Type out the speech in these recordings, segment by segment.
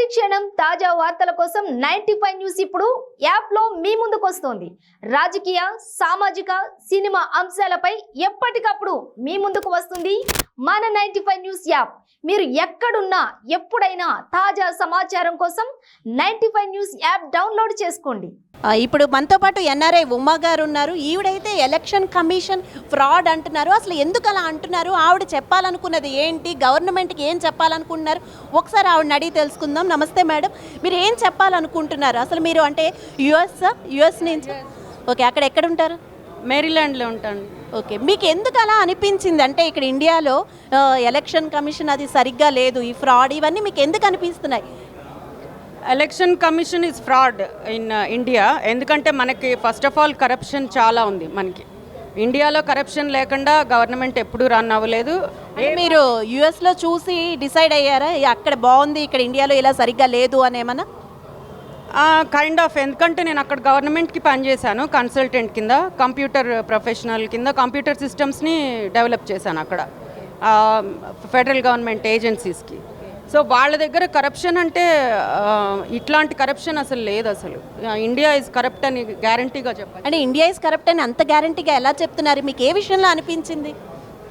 ప్రతిక్షణం తాజా వార్తల కోసం 95 న్యూస్ ఇప్పుడు యాప్ లో మీ ముందుకు వస్తోంది. రాజకీయ, సామాజిక, సినిమా అంశాలపై ఎప్పటికప్పుడు మీ ముందుకు వస్తుంది మన 95 న్యూస్ యాప్. మీరు ఎక్కడున్నా ఎప్పుడైనా తాజా సమాచారం కోసం 95 న్యూస్ యాప్ డౌన్లోడ్ చేసుకోండి. ఇప్పుడు మనతో పాటు ఎన్ఆర్ఐ ఉమా గారు ఉన్నారు. ఈవిడైతే ఎలక్షన్ కమిషన్ ఫ్రాడ్ అంటున్నారు. అసలు ఎందుకు అలా అంటున్నారు, ఆవిడ చెప్పాలనుకున్నది ఏంటి, గవర్నమెంట్కి ఏం చెప్పాలనుకుంటున్నారు, ఒకసారి ఆవిడని అడిగి తెలుసుకుందాం. నమస్తే మేడం, మీరు ఏం చెప్పాలనుకుంటున్నారు? అసలు మీరు అంటే యుఎస్ నుంచి ఓకే, అక్కడ ఎక్కడ ఉంటారు? మేరీల్యాండ్లో ఉంటాను. ఓకే, మీకు ఎందుకు అలా అనిపించింది? అంటే ఇక్కడ ఇండియాలో ఎలక్షన్ కమిషన్ అది సరిగ్గా లేదు, ఈ ఫ్రాడ్ ఇవన్నీ మీకు ఎందుకు అనిపిస్తున్నాయి? Election commission is fraud in India. ఎందుకంటే మనకి ఫస్ట్ ఆఫ్ ఆల్ కరప్షన్ చాలా ఉంది. మనకి ఇండియాలో కరప్షన్ లేకుండా గవర్నమెంట్ ఎప్పుడూ రన్ అవ్వలేదు. మీరు యుఎస్లో చూసి డిసైడ్ అయ్యారా అక్కడ బాగుంది, ఇక్కడ ఇండియాలో ఇలా సరిగ్గా లేదు అని ఏమన్నా? కైండ్ ఆఫ్, ఎందుకంటే నేను అక్కడ గవర్నమెంట్కి పనిచేశాను కన్సల్టెంట్ కింద, కంప్యూటర్ ప్రొఫెషనల్ కింద కంప్యూటర్ సిస్టమ్స్ని డెవలప్ చేశాను అక్కడ ఫెడరల్ గవర్నమెంట్ ఏజెన్సీస్కి. సో వాళ్ళ దగ్గర కరప్షన్ అంటే ఇట్లాంటి కరప్షన్ అసలు లేదు. అసలు ఇండియా ఇస్ కరప్ట్ అని గ్యారంటీగా చెప్పాలి. అంటే ఇండియా ఇస్ కరప్ట్ అని అంత గ్యారంటీగా ఎలా చెప్తున్నారు? మీకు ఏ విషయంలో అనిపించింది?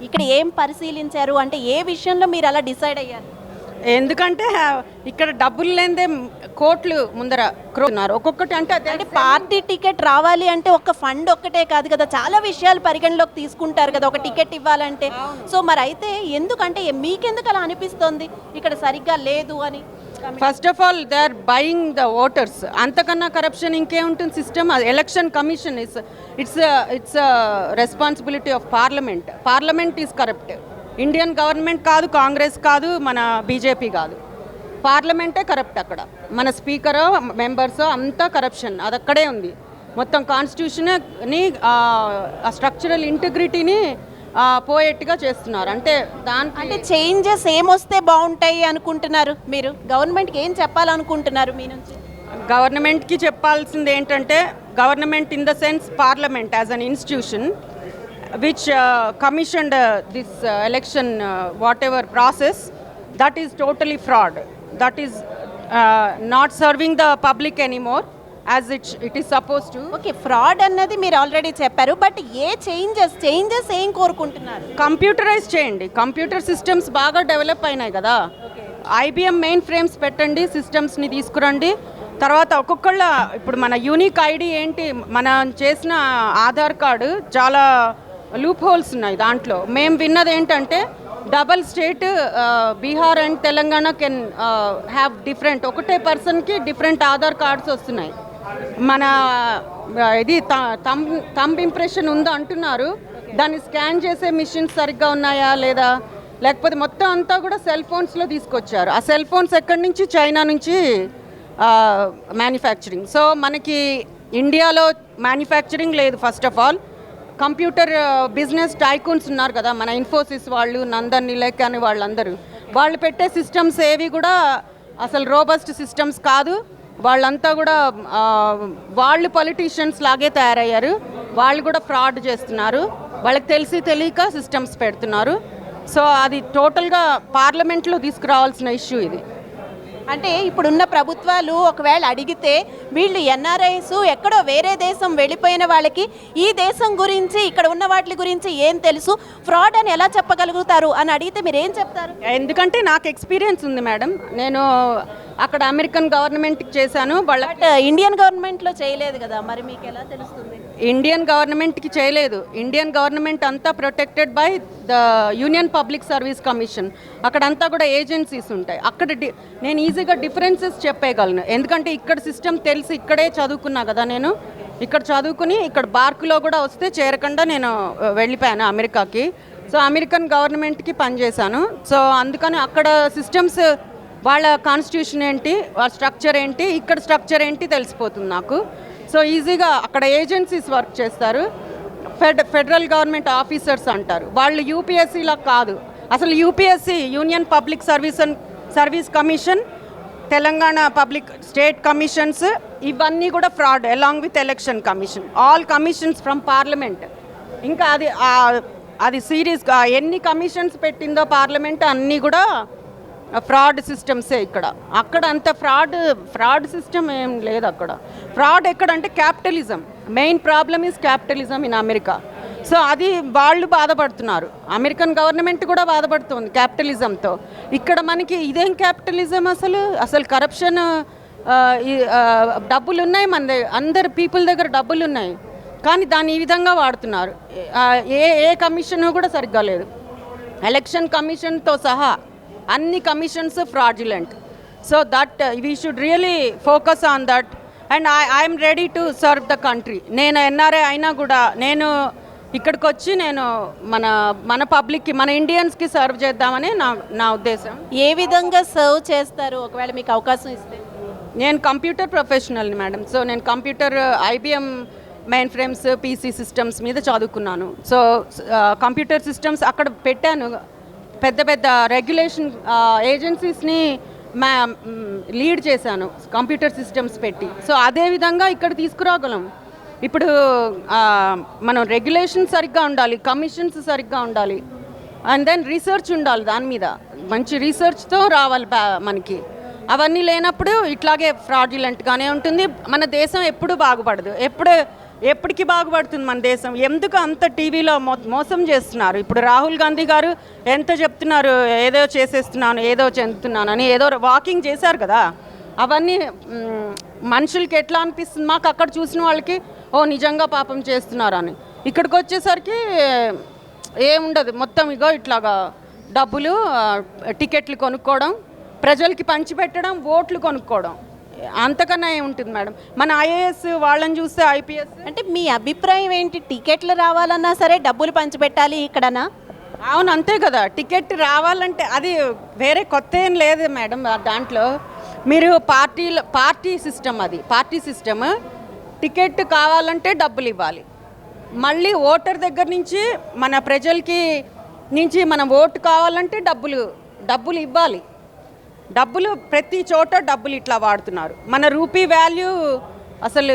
ఇక్కడ ఏం పరిశీలించారు, అంటే ఏ విషయంలో మీరు అలా డిసైడ్ అయ్యారు? ఎందుకంటే ఇక్కడ డబ్బులు లేదే కోట్లు ముందర క్రోన్నారు ఒక్కొక్కటి. అంటే పార్టీ టికెట్ రావాలి అంటే ఒక ఫండ్ ఒక్కటే కాదు కదా, చాలా విషయాలు పరిగణలోకి తీసుకుంటారు కదా ఒక టికెట్ ఇవ్వాలంటే. సో మరి అయితే ఎందుకంటే మీకెందుకు అలా అనిపిస్తుంది ఇక్కడ సరిగ్గా లేదు అని? First of all they are buying the voters. అంతకన్నా కరప్షన్ ఇంకేముంటుంది system. Election commission it's responsibility of parliament. Parliament is corrupt. Indian government కాదు, కాంగ్రెస్ కాదు, మన బీజేపీ కాదు, పార్లమెంటే కరప్ట్. అక్కడ మన స్పీకరో మెంబర్సో అంతా కరప్షన్, అది అక్కడే ఉంది. మొత్తం కాన్స్టిట్యూషన్ని స్ట్రక్చరల్ ఇంటిగ్రిటీని పోయేట్టుగా చేస్తున్నారు. అంటే అంటే చేంజెస్ ఏమొస్తే బాగుంటాయి అనుకుంటున్నారు మీరు? గవర్నమెంట్కి ఏం చెప్పాలనుకుంటున్నారు మీ నుంచి? గవర్నమెంట్కి చెప్పాల్సింది ఏంటంటే, government in the sense parliament as an institution which commissioned this election whatever process, that is totally fraud. That is not serving the public anymore as it is supposed to. Okay, fraud అన్నది మీరు already చెప్పారు, but A changes ఏం కోరుకుంటున్నారు? Computerise చేయండి. Computer systems బాగా develop అయినాయి కదా. IBM main frames పెట్టండి, సిస్టమ్స్ని తీసుకురండి. తర్వాత ఒక్కొక్కళ్ళ ఇప్పుడు మన యూనిక్ ఐడి ఏంటి, మనం చేసిన ఆధార్ కార్డు చాలా లూప్ హోల్స్ ఉన్నాయి దాంట్లో. మేము విన్నది ఏంటంటే double state Bihar and Telangana can have different, ఒకటే పర్సన్కి డిఫరెంట్ ఆధార్ కార్డ్స్ వస్తున్నాయి. మన ఇది థంబ్ ఇంప్రెషన్ ఉందో అంటున్నారు, దాన్ని స్కాన్ చేసే మిషన్స్ సరిగ్గా ఉన్నాయా లేదా, లేకపోతే మొత్తం అంతా కూడా సెల్ ఫోన్స్లో తీసుకొచ్చారు. ఆ సెల్ ఫోన్స్ ఎక్కడి నుంచి? చైనా నుంచి మ్యానుఫ్యాక్చరింగ్. సో మనకి ఇండియాలో మ్యానుఫ్యాక్చరింగ్ లేదు. First of all computer business tycoons ఉన్నారు కదా, మన ఇన్ఫోసిస్ వాళ్ళు, నందన్ నిలేక్ అని వాళ్ళందరూ, వాళ్ళు పెట్టే సిస్టమ్స్ ఏవి కూడా అసలు రోబస్ట్ సిస్టమ్స్ కాదు. వాళ్ళంతా కూడా వాళ్ళు పొలిటీషియన్స్ లాగే తయారయ్యారు. వాళ్ళు కూడా ఫ్రాడ్ చేస్తున్నారు, వాళ్ళకి తెలిసి తెలియక సిస్టమ్స్ పెడుతున్నారు. సో అది టోటల్గా పార్లమెంట్లో తీసుకురావాల్సిన ఇష్యూ ఇది. అంటే ఇప్పుడున్న ప్రభుత్వాలు ఒకవేళ అడిగితే వీళ్ళు ఎన్ఆర్ఐస్ ఎక్కడో వేరే దేశం వెళ్ళిపోయిన వాళ్ళకి ఈ దేశం గురించి, ఇక్కడ ఉన్న వాటి గురించి ఏం తెలుసు, ఫ్రాడ్ అని ఎలా చెప్పగలుగుతారు అని అడిగితే మీరు ఏం చెప్తారు? ఎందుకంటే నాకు ఎక్స్పీరియన్స్ ఉంది మేడం. నేను అక్కడ అమెరికన్ గవర్నమెంట్కి చేశాను, బట్ ఇండియన్ గవర్నమెంట్లో చేయలేదు కదా, మరి మీకు ఎలా తెలుస్తుంది? ఇండియన్ గవర్నమెంట్కి చేయలేదు. ఇండియన్ గవర్నమెంట్ అంతా protected by the union public service commission. అక్కడంతా కూడా ఏజెన్సీస్ ఉంటాయి. అక్కడ నేను ఈజీగా డిఫరెన్సెస్ చెప్పేయగలను, ఎందుకంటే ఇక్కడ సిస్టమ్ తెలిసి ఇక్కడే చదువుకున్నా కదా. నేను ఇక్కడ చదువుకుని ఇక్కడ బార్కులో కూడా వస్తే చేరకుండా నేను వెళ్ళిపోయాను అమెరికాకి. సో అమెరికన్ గవర్నమెంట్కి పనిచేశాను. సో అందుకని అక్కడ సిస్టమ్స్, వాళ్ళ కాన్స్టిట్యూషన్ ఏంటి, వాళ్ళ స్ట్రక్చర్ ఏంటి, ఇక్కడ స్ట్రక్చర్ ఏంటి తెలిసిపోతుంది నాకు. సో ఈజీగా అక్కడ ఏజెన్సీస్ వర్క్ చేస్తారు. ఫెడరల్ గవర్నమెంట్ ఆఫీసర్స్ అంటారు, వాళ్ళు యూపీఎస్సీలా కాదు. అసలు UPSC union public service commission, Telangana public state commissions, ఇవన్నీ కూడా fraud along with election commission. All commissions from parliament. ఇంకా అది సీరియస్గా ఎన్ని కమిషన్స్ పెట్టిందో పార్లమెంట్ అన్నీ కూడా ఫ్రాడ్ సిస్టమ్సే ఇక్కడ. అక్కడ అంత ఫ్రాడ్ సిస్టమ్ ఏం లేదు అక్కడ. ఫ్రాడ్ ఎక్కడంటే capitalism. Main problem is capitalism in America. So అది వాళ్ళు బాధపడుతున్నారు, అమెరికన్ గవర్నమెంట్ కూడా బాధపడుతుంది క్యాపిటలిజంతో. ఇక్కడ మనకి ఇదేం క్యాపిటలిజం అసలు కరప్షన్, డబ్బులు ఉన్నాయి మన దగ్గర, అందరు పీపుల్ దగ్గర డబ్బులు ఉన్నాయి, కానీ దాన్ని ఈ విధంగా వాడుతున్నారు. ఏ కమిషన్ కూడా సరిగ్గా లేదు. ఎలక్షన్ కమిషన్తో సహా అన్ని commissions fraudulent. So that we should really focus on that. And I'm ready to serve the country. నేను ఎన్ఆర్ఐ అయినా కూడా నేను ఇక్కడికి వచ్చి నేను మన పబ్లిక్కి, మన ఇండియన్స్కి సర్వ్ చేద్దామని నా ఉద్దేశం. ఏ విధంగా సర్వ్ చేస్తారు ఒకవేళ మీకు అవకాశం ఇస్తే? నేను కంప్యూటర్ ప్రొఫెషనల్ని మేడం. సో నేను computer IBM main frames PC systems మీద చదువుకున్నాను. సో కంప్యూటర్ సిస్టమ్స్ అక్కడ పెట్టాను. పెద్ద పెద్ద రెగ్యులేషన్ ఏజెన్సీస్ని లీడ్ చేశాను కంప్యూటర్ సిస్టమ్స్ పెట్టి. సో అదేవిధంగా ఇక్కడ తీసుకురాగలం. ఇప్పుడు మనం రెగ్యులేషన్ సరిగ్గా ఉండాలి, కమిషన్స్ సరిగ్గా ఉండాలి, అండ్ దెన్ రీసెర్చ్ ఉండాలి, దాని మీద మంచి రీసెర్చ్తో రావాలి మనకి. అవన్నీ లేనప్పుడు ఇట్లాగే ఫ్రాడ్యులెంట్గానే ఉంటుంది. మన దేశం ఎప్పుడు బాగుపడదు. ఎప్పటికి బాగుపడుతుంది మన దేశం? ఎందుకు అంత టీవీలో మోసం చేస్తున్నారు? ఇప్పుడు రాహుల్ గాంధీ గారు ఎంత చెప్తున్నారు, ఏదో చేసేస్తున్నాను, ఏదో చెందుతున్నాను అని, ఏదో వాకింగ్ చేశారు కదా. అవన్నీ మనుషులకి ఎట్లా అనిపిస్తుంది? మాకు అక్కడ చూసిన వాళ్ళకి ఓ నిజంగా పాపం చేస్తున్నారు అని. ఇక్కడికి వచ్చేసరికి ఏముండదు, మొత్తం ఇగో ఇట్లాగా డబ్బులు, టికెట్లు కొనుక్కోవడం, ప్రజలకి పంచిపెట్టడం, ఓట్లు కొనుక్కోవడం, అంతకన్నా ఏముంటుంది మేడం? మన ఐఏఎస్ వాళ్ళని చూస్తే ఐపీఎస్. అంటే మీ అభిప్రాయం ఏంటి? టికెట్లు రావాలన్నా సరే డబ్బులు పంచిపెట్టాలి ఇక్కడనా? అవును, అంతే కదా. టికెట్ రావాలంటే అది వేరే కొత్త ఏం లేదు మేడం. దాంట్లో మీరు పార్టీ సిస్టమ్, అది పార్టీ సిస్టమ్. టికెట్ కావాలంటే డబ్బులు ఇవ్వాలి. మళ్ళీ ఓటర్ దగ్గర నుంచి మన ప్రజలకి నుంచి మనం ఓటు కావాలంటే డబ్బులు ఇవ్వాలి. డబ్బులు ప్రతి చోట డబ్బులు ఇట్లా వాడుతున్నారు. మన రూపీ వాల్యూ అసలు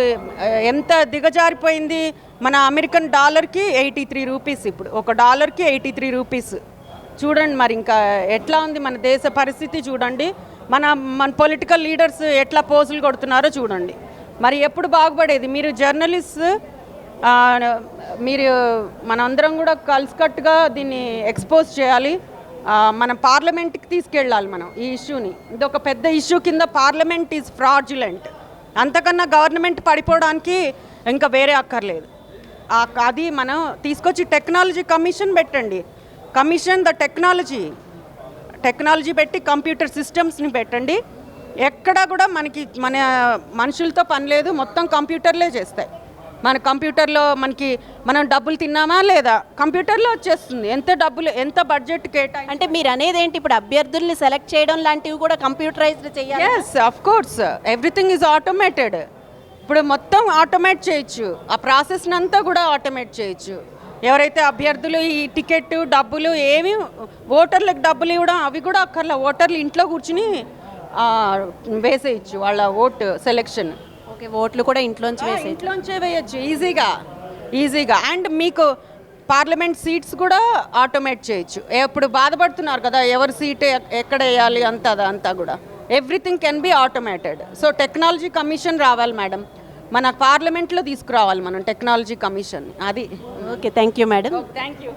ఎంత దిగజారిపోయింది. మన అమెరికన్ డాలర్కి 83 రూపీస్. ఇప్పుడు ఒక డాలర్కి 83 రూపీస్. చూడండి మరి ఇంకా ఎట్లా ఉంది మన దేశ పరిస్థితి. చూడండి మన పొలిటికల్ లీడర్స్ ఎట్లా పోజులు కొడుతున్నారో చూడండి. మరి ఎప్పుడు బాగుపడేది? మీరు జర్నలిస్ట్, మీరు మనందరం కూడా కలిసికట్టుగా దీన్ని ఎక్స్పోజ్ చేయాలి. మనం పార్లమెంట్కి తీసుకెళ్ళాలి మనం ఈ ఇష్యూని. ఇది ఒక పెద్ద ఇష్యూ కింద పార్లమెంట్ ఈజ్ ఫ్రాడ్యులెంట్. అంతకన్నా గవర్నమెంట్ పడిపోవడానికి ఇంకా వేరే అక్కర్లేదు. అది మనం తీసుకొచ్చి టెక్నాలజీ కమిషన్ పెట్టండి. కమిషన్ ద టెక్నాలజీ పెట్టి కంప్యూటర్ సిస్టమ్స్ని పెట్టండి. ఎక్కడా కూడా మన మనుషులతో పని లేదు, మొత్తం కంప్యూటర్లే చేస్తాయి. మన కంప్యూటర్లో మనం డబ్బులు తిన్నామా లేదా కంప్యూటర్లో వచ్చేస్తుంది. ఎంత బడ్జెట్ కేటాయి. అంటే మీరు అనేది ఏంటి? ఇప్పుడు అభ్యర్థుల్ని సెలెక్ట్ చేయడం లాంటివి కూడా కంప్యూటరైజ్డ్ చేయాలి? Yes, of course, everything is automated. ఇప్పుడు మొత్తం ఆటోమేట్ చేయొచ్చు. ఆ ప్రాసెస్ని అంతా కూడా ఆటోమేట్ చేయొచ్చు. ఎవరైతే అభ్యర్థులు ఈ టికెట్ డబ్బులు ఏమి ఓటర్లకు డబ్బులు ఇవ్వడం అవి కూడా అక్కర్లా. ఓటర్లు ఇంట్లో కూర్చుని వేసేయచ్చు వాళ్ళ ఓటు సెలెక్షన్. ఓకే, ఓట్లు కూడా ఇంట్లోంచే వేయచ్చు ఈజీగా. అండ్ మీకు పార్లమెంట్ సీట్స్ కూడా ఆటోమేట్ చేయొచ్చు. ఎప్పుడు బాధపడుతున్నారు కదా ఎవరు సీట్ ఎక్కడ వేయాలి అంతా కూడా everything can be automated. So technology commission రావాలి మేడం. మన పార్లమెంట్లో తీసుకురావాలి మనం టెక్నాలజీ కమిషన్. అది. Okay, thank you madam. Thank you.